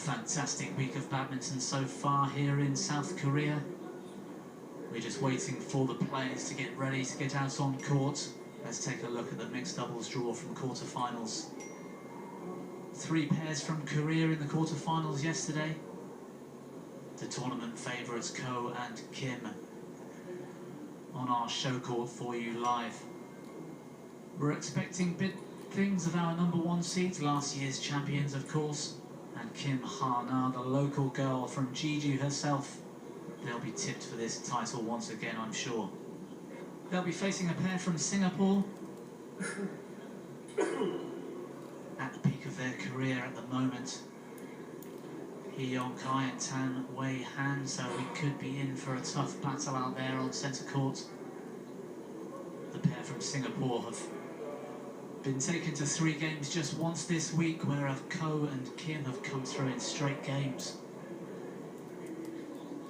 fantastic week of badminton so far here in South Korea. We're just waiting for the players to get ready to get out on court. Let's take a look at the mixed doubles draw from quarterfinals. 3 pairs from Korea in the quarterfinals yesterday. The tournament favourites Ko and Kim on our show court for you live. We're expecting big things of our #1 seeds, last year's champions of course, and Kim Ha-na, the local girl from Jeju herself. They'll be tipped for this title once again, I'm sure. They'll be facing a pair from Singapore at the peak of their career at the moment. Hee Young-kai and Tan Wei-han, so we could be in for a tough battle out there on centre court. The pair from Singapore have been taken to 3 games just once this week, whereas Ko and Kim have come through in straight games.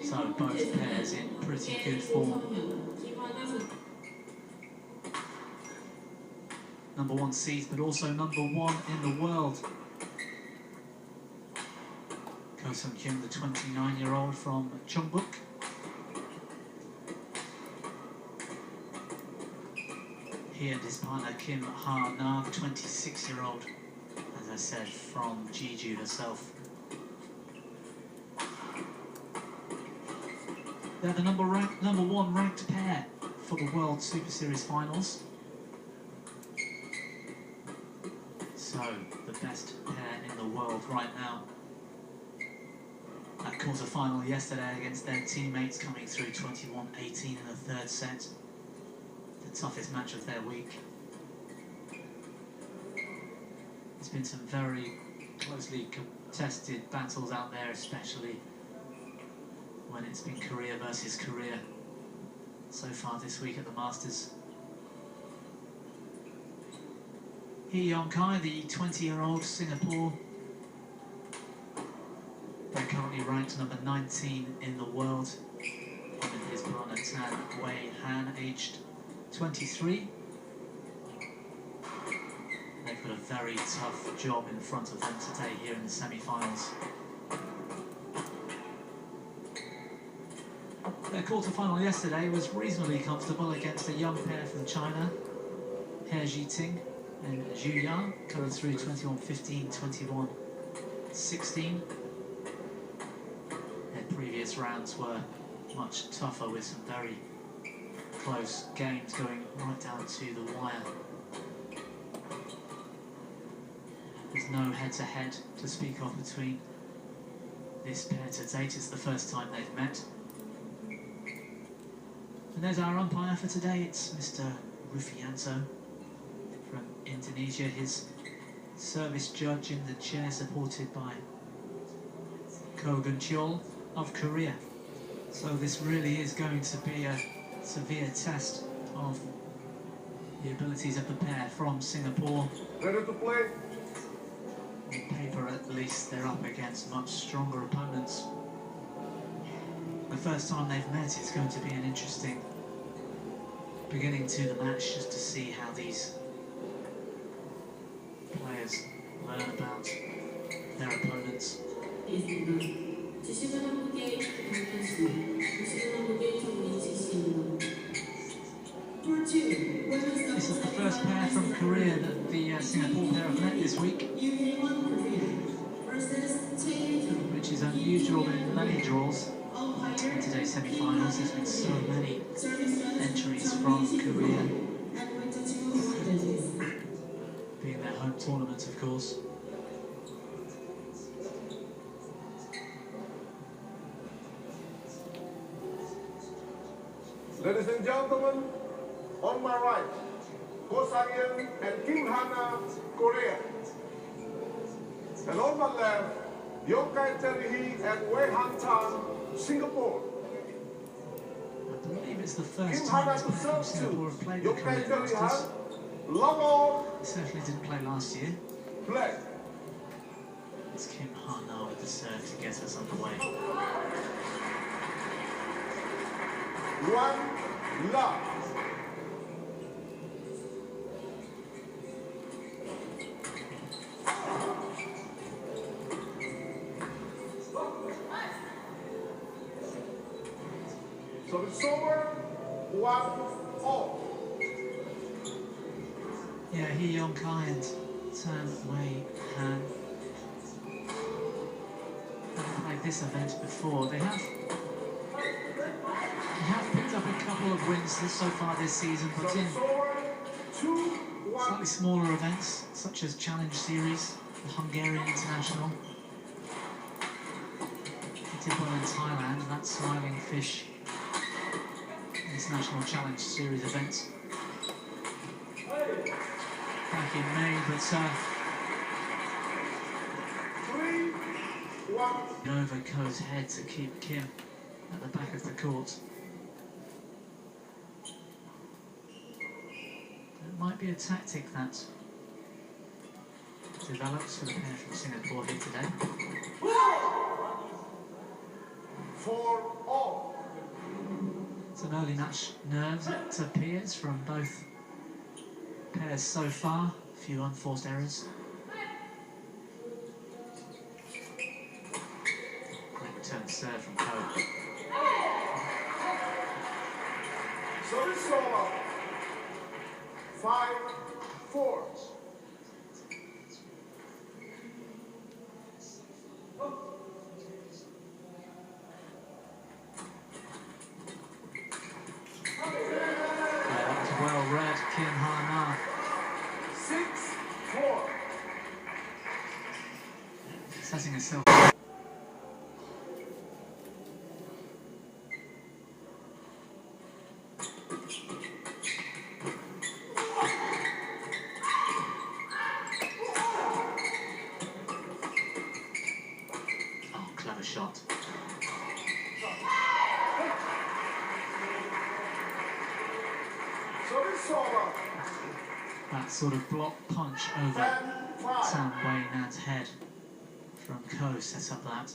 So both pairs in pretty good form. #1 seeds, but also #1 in the world. Ko Sung-kyun, the 29-year-old from Chongbuk. He and his partner Kim Ha-na, the 26-year-old, as I said, from Jeju herself. They're the #1 ranked pair for the World Super Series finals. So, the best pair in the world right now. That quarter-final yesterday against their teammates, coming through 21-18 in the 3rd set. The toughest match of their week. There's been some very closely contested battles out there, especially when it's been Korea versus Korea so far this week at the Masters. Hee Young-kai, the 20-year-old Singapore. They're currently ranked #19 in the world, with his partner Tan Wei-han, aged 23. They've got a very tough job in front of them today here in the semi-finals. Their quarter-final yesterday was reasonably comfortable against a young pair from China, He Jiting and Zhu Yang, going through 21-15, 21-16. Their previous rounds were much tougher, with some very close games going right down to the wire. There's no head-to-head to speak of between this pair to date. It's the first time they've met. And there's our umpire for today. It's Mr. Rufianto from Indonesia, his service judge in the chair, supported by Ko Gun-cheol of Korea. So this really is going to be a severe test of the abilities of the pair from Singapore. Ready to play? On paper, at least, they're up against much stronger opponents. The first time they've met, it's going to be an interesting beginning to the match, just to see how these players learn about their opponents. This is the first pair from Korea that the Singapore pair have met this week, which is unusual in many draws. In today's semi-finals, there's been so many entries from Korea, being their home tournament, of course. Ladies and gentlemen, on my right, Ko Sang-yeon and Kim Ha-na, Korea. And on my left, Young-kai Hee and Wei-han Tan, Singapore. I believe it's the first Kim time Ha-na this to pair from serve Singapore to have played the Young-kai Korean Masters. Han, long on, They certainly didn't play last year. play. It's Kim Ha-na with the serve to get us underway. 1 love. So it's over 1-all. Yeah, Hee Young Kai and Tan Wei Han haven't played this event before. They have picked up a couple of wins so far this season, but So in it's over 2-1. slightly smaller events such as Challenge Series, the Hungarian International. He did well in Thailand, that Smiling Fish International Challenge Series event back in May, but 3-1. over Ko's head to keep Kim at the back of the court. It might be a tactic that develops for the pair from Singapore here today. 4-all. It's an early match nerves, it appears, from both pairs so far. A few unforced errors. Great return serve from Ko. So it's over 5-4. That was well read, Kim Ha-na. 6-4. Setting herself. Oh, clever shot. So it's over That sort of block punch over 10-5. Tan Wei Nan's head from Ko set up that.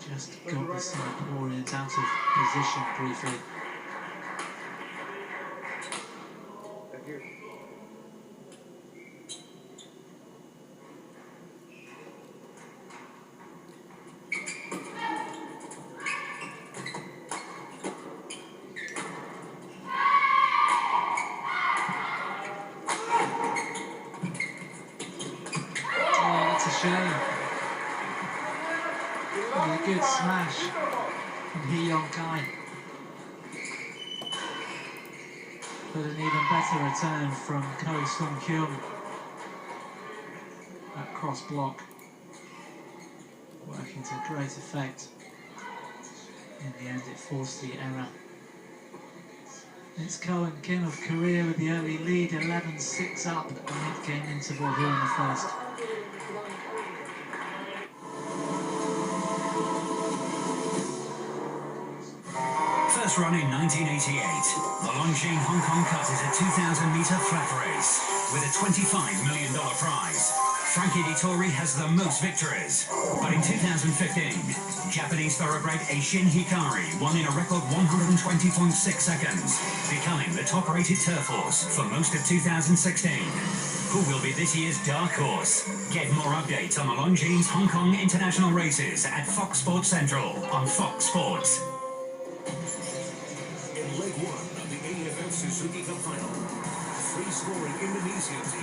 Just got the Singaporeans out of position briefly. Thank you. Oh, that's a shame. And a good smash from Hee Young Kai. But an even better return from Ko Sung Kyung. That cross block working to great effect. In the end, it forced the error. It's Ko and Kim of Korea with the early lead, 11-6 up at the mid-game interval here in the first. First run in 1988, the Longines Hong Kong Cup is a 2,000-metre flat race with a $25 million prize. Frankie Dettori has the most victories. But in 2015, Japanese thoroughbred Eishin Hikari won in a record 120.6 seconds, becoming the top-rated turf horse for most of 2016. Who will be this year's dark horse? Get more updates on the Longines Hong Kong International Races at Fox Sports Central on Fox Sports. In leg one of the AFF Suzuki Cup final, free-scoring Indonesian team